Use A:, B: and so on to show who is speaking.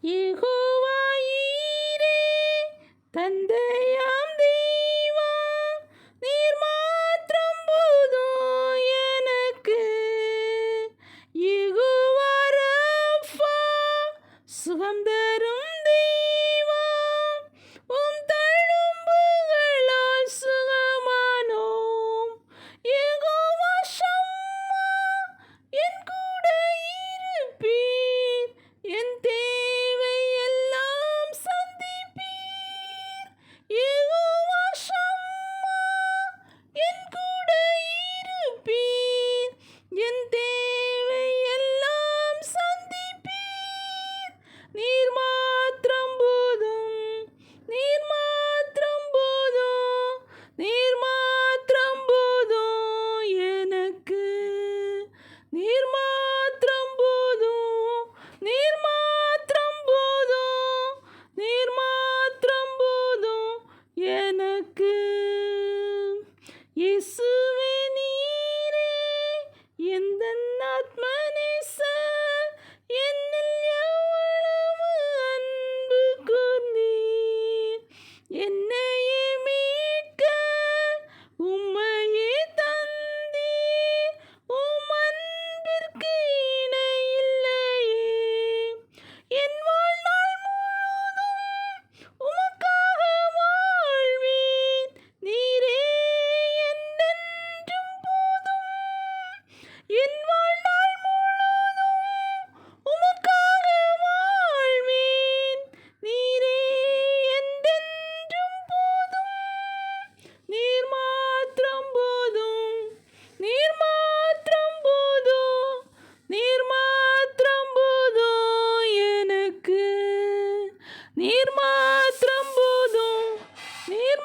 A: யெகோவா ஈரே தந்தையாம் தேவா, நீர் மாத்திரம் போதும் எனக்கு. யெகோவா ரப்பா, சுகம் தரும் தேவா, உம் தழும்புகளால் சுகமானோம். யெகோவா ஷம்மா, என் கூட இருப்பீர், என் தேவை எல்லாம் சந்திப்பீர். யெகோவா ஷம்மா, என் கூட இருப்பீர், என் தேவை எல்லாம் சந்திப்பீர். நீர் மாத்திரம் போதும், நீர் மாத்திரம் போதும், நீர் மாத்திரம் போதும் எனக்கு. நீர் மாத்திரம் போதும், நீர் மாத்திரம் போதும், நீர் மாத்திரம் போதும் எனக்கு. இயேசுவே நீரே எந்தன் ஆத்ம நேசர், என்னில் எவ்வளவு அன்பு கூர்ந்தீர். என்னையே மீட்க உம்மையே தந்தீர், உம் அன்பிற்கு இணையில்லையே. என் வாழ்நாள் முழுதும் உமக்காக வாழ்வேன், நீரே என்றென்றும் போதும். என் வாழ்நாள் முழுதும் உமக்காக வாழ்வேன், நீரே என்றென்றும் போதும். நீர் மாத்திரம் போதும், நீர் மாத்திரம் போதும், நீர் மாத்திரம் போதும் எனக்கு. நீர் மாத்திரம் போதும், நீர்